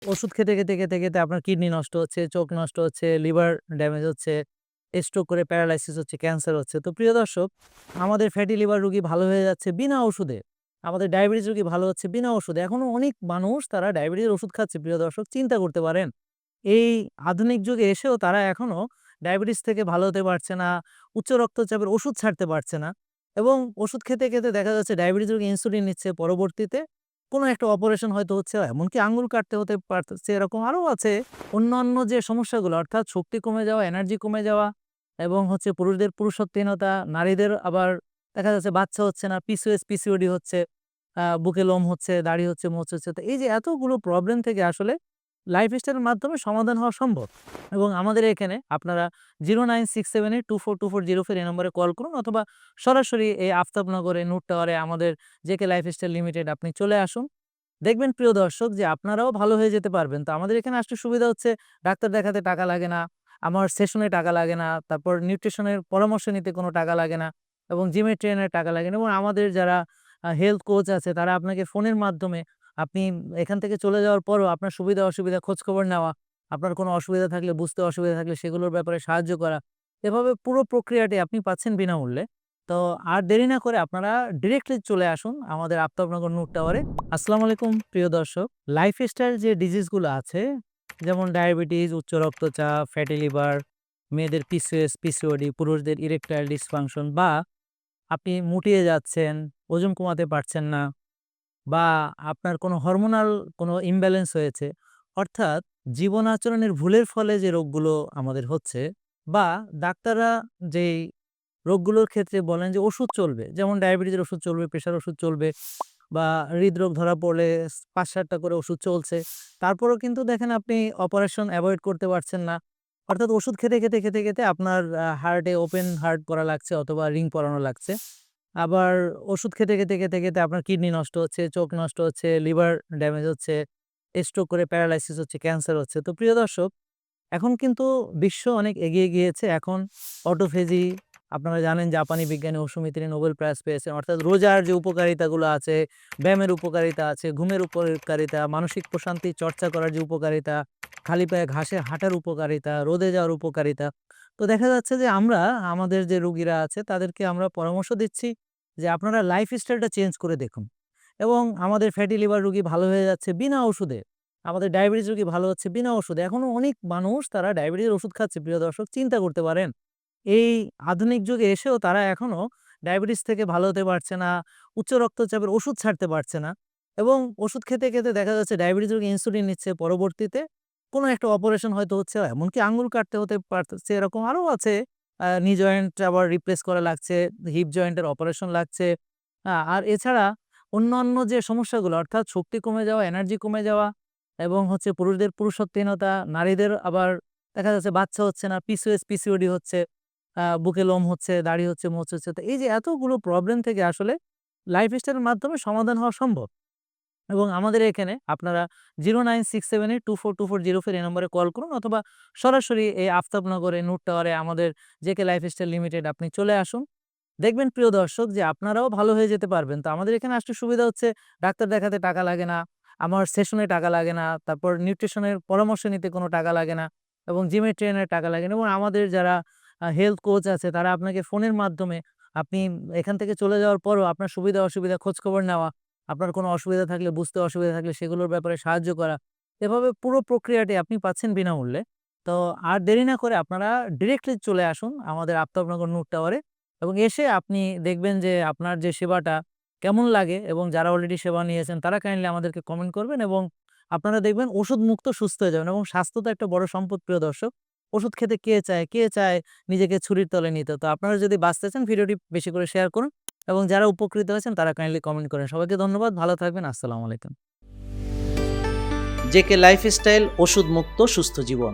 ওষুধ খেতে আপনার কিডনি নষ্ট হচ্ছে, চোখ নষ্ট হচ্ছে, লিভার ড্যামেজ হচ্ছে, স্ট্রোক করে প্যারালাইসিস হচ্ছে, ক্যান্সার হচ্ছে। তো প্রিয় দর্শক, আমাদের ফ্যাটি লিভার রোগী ভালো হয়ে যাচ্ছে বিনা ওষুধে। আমাদের ডায়াবেটিস রোগী ভালো হচ্ছে বিনা ওষুধে। এখনো অনেক মানুষ তারা ডায়াবেটিসের ওষুধ খাচ্ছে প্রিয় দর্শক, চিন্তা করতে পারেন। এই আধুনিক যুগে এসেও তারা এখনো ডায়াবেটিস থেকে ভালো হতে পারছে না, উচ্চ রক্তচাপের ওষুধ ছাড়তে পারছে না এবং ওষুধ খেতে দেখা যাচ্ছে ডায়াবেটিস রোগী ইনসুলিন নিচ্ছে, পরবর্তীতে কোনো একটা অপারেশন হয়তো হচ্ছে, এমনকি আঙ্গুল কাটতে হতে পারতেছে, এরকম আরো আছে অন্যান্য যে সমস্যাগুলো, অর্থাৎ শক্তি কমে যাওয়া, এনার্জি কমে যাওয়া এবং হচ্ছে পুরুষদের পুরুষত্বহীনতা, নারীদের আবার দেখা যাচ্ছে বাচ্চা হচ্ছে না, পিসিওএস, পিসিওডি হচ্ছে, বুকে লোম হচ্ছে, দাড়ি হচ্ছে, মোচ হচ্ছে। তো এই যে এতগুলো প্রবলেম থেকে আসলে লাইফস্টাইলের মাধ্যমে সমাধান হওয়া সম্ভব এবং আমাদের এখানে আপনারা 09678242404 এই নম্বরে কল করুন অথবা সরাসরি এই আফতাবনগরে নূর টাওয়ারে আমাদের জেকে লাইফস্টাইল লিমিটেড আপনি চলে আসুন। দেখবেন প্রিয় দর্শক যে আপনারাও ভালো হয়ে যেতে পারবেন। তো আমাদের এখানে আসতে সুবিধা হচ্ছে ডাক্তার দেখাতে টাকা লাগে না, আমার সেশনে টাকা লাগে না, তারপর নিউট্রিশনের পরামর্শ নিতে কোনো টাকা লাগে না এবং জিমের ট্রেনের টাকা লাগে না এবং আমাদের যারা হেলথ কোচ আছে তারা আপনাকে ফোনের মাধ্যমে আপনি এখান থেকে চলে যাওয়ার পরও আপনার সুবিধা অসুবিধা খোঁজখবর নেওয়া, আপনার কোনো অসুবিধা থাকলে, বুঝতে অসুবিধা থাকলে সেগুলোর ব্যাপারে সাহায্য করা। এভাবে পুরো প্রক্রিয়াটি আপনি পাচ্ছেন বিনামূল্যে। তো আর দেরি না করে আপনারা ডিরেক্টলি চলে আসুন আমাদের আফতাবনগর নূর টাওয়ারে। আসসালামু আলাইকুম প্রিয় দর্শক। লাইফস্টাইল যে ডিজিজগুলো আছে যেমন ডায়াবেটিস, উচ্চ রক্তচাপ, ফ্যাটি লিভার, মেয়েদের পিসিওএস, পিসিওডি, পুরুষদের ইরেকটাইল ডিসফাংশন বা আপনি মুটিয়ে যাচ্ছেন, ওজন কমাতে পারছেন না বা আপনার কোনো হরমোনাল কোনো ইমব্যালেন্স হয়েছে, অর্থাৎ জীবন আচরণের ভুলের ফলে যে রোগগুলো আমাদের হচ্ছে বা ডাক্তাররা যেই রোগগুলোর ক্ষেত্রে বলেন যে ওষুধ চলবে, যেমন ডায়াবেটিসের ওষুধ চলবে, প্রেশার ওষুধ চলবে বা হৃদরোগ ধরা পড়লে ৫-৭ টা করে ওষুধ চলছে। তারপরেও কিন্তু দেখেন আপনি অপারেশন এভয়েড করতে পারছেন না। অর্থাৎ ওষুধ খেতে আপনার হার্টে ওপেন হার্ট করা লাগছে অথবা রিং পরানো লাগছে। আবার ওষুধ খেতে আপনার কিডনি নষ্ট হচ্ছে, চোখ নষ্ট হচ্ছে, লিভার ড্যামেজ হচ্ছে, স্ট্রোক করে প্যারালাইসিস হচ্ছে, ক্যান্সার হচ্ছে। তো প্রিয় দর্শক, এখন কিন্তু বিশ্ব অনেক এগিয়ে গিয়েছে। এখন অটোফেজি, আপনারা জানেন জাপানি বিজ্ঞানী ওশমি তিনি নোবেল প্রাইজ পেয়েছেন। অর্থাৎ রোজার যে উপকারিতাগুলো আছে, ব্যায়ামের উপকারিতা আছে, ঘুমের উপকারিতা, মানসিক প্রশান্তি চর্চা করার যে উপকারিতা, খালি পায়ে ঘাসে হাঁটার উপকারিতা, রোদে যাওয়ার উপকারিতা। তো দেখা যাচ্ছে যে আমরা আমাদের যে রোগীরা আছে তাদেরকে আমরা পরামর্শ দিচ্ছি যে আপনারা লাইফস্টাইলটা চেঞ্জ করে দেখুন এবং আমাদের ফ্যাটি লিভার রোগী ভালো হয়ে যাচ্ছে বিনা ওষুধে। আমাদের ডায়াবেটিস রোগী ভালো হচ্ছে বিনা ওষুধে। এখনো অনেক মানুষ তারা ডায়াবেটিসের ওষুধ খাচ্ছে প্রিয় দর্শক, চিন্তা করতে পারেন। এই আধুনিক যুগে এসেও তারা এখনো ডায়াবেটিস থেকে ভালো হতে পারছে না, উচ্চ রক্তচাপের ওষুধ ছাড়তে পারছে না এবং ওষুধ খেতে দেখা যাচ্ছে ডায়াবেটিস রোগী ইনসুলিন নিচ্ছে, পরবর্তীতে কোনো একটা অপারেশন হয়তো হচ্ছে, এমনকি আঙ্গুল কাটতে হতে পারতেছে, এরকম আরো আছে। নি জয়েন্ট আবার রিপ্লেস করা লাগছে, হিপ জয়েন্টের অপারেশন লাগছে। আর এছাড়া অন্যান্য যে সমস্যাগুলো, অর্থাৎ শক্তি কমে যাওয়া, এনার্জি কমে যাওয়া এবং হচ্ছে পুরুষদের পুরুষত্বহীনতা, নারীদের আবার দেখা যাচ্ছে বাচ্চা হচ্ছে না, পিসিওএস, পিসিওডি হচ্ছে, বুকে লোম হচ্ছে, দাড়ি হচ্ছে, মোচ হচ্ছে। তো এই যে এতগুলো প্রবলেম থেকে আসলে লাইফস্টাইলের মাধ্যমে সমাধান হওয়া সম্ভব এবং আমাদের এখানে আপনারা 09678242404 এই নম্বরে কল করুন অথবা সরাসরি এই আফতাবনগরে নূর টাওয়ারে আমাদের জেকে লাইফস্টাইল লিমিটেড আপনি চলে আসুন। দেখবেন প্রিয় দর্শক যে আপনারাও ভালো হয়ে যেতে পারবেন। তো আমাদের এখানে আসতে সুবিধা হচ্ছে ডাক্তার দেখাতে টাকা লাগে না, আমার সেশনে টাকা লাগে না, তারপর নিউট্রিশনের পরামর্শ নিতে কোনো টাকা লাগে না এবং জিমের ট্রেনের টাকা লাগে না এবং আমাদের যারা হেলথ কোচ আছে তারা আপনাকে ফোনের মাধ্যমে আপনি এখান থেকে চলে যাওয়ার পরও আপনার সুবিধা অসুবিধা খোঁজখবর নেওয়া, আপনার কোনো অসুবিধা থাকলে, বুঝতে অসুবিধা থাকলে সেগুলোর ব্যাপারে সাহায্য করা। এভাবে পুরো প্রক্রিয়াটি আপনি পাচ্ছেন বিনামূল্যে। তো আর দেরি না করে আপনারা ডিরেক্টলি চলে আসুন আমাদের আফতাবনগর নূর টাওয়ারে এবং এসে আপনি দেখবেন যে আপনার যে সেবাটা কেমন লাগে এবং যারা অলরেডি সেবা নিয়েছেন তারা কাইন্ডলি আমাদেরকে কমেন্ট করবেন এবং আপনারা দেখবেন ওষুধ মুক্ত সুস্থ হয়ে যাবেন এবং স্বাস্থ্য তো একটা বড় সম্পদ প্রিয় দর্শক। ওষুধ খেতে কে চায়? কে চায় নিজেকে ছুরির তলে নিতে? তো আপনারা যদি বাঁচতে চান ভিডিওটি বেশি করে শেয়ার করুন এবং যারা উপকৃত হয়েছেন তারা কাইন্ডলি কমেন্ট করেন। সবাইকে ধন্যবাদ। ভালো থাকবেন। আসসালামু আলাইকুম। জেকে লাইফস্টাইল ওষুধ মুক্ত সুস্থ জীবন।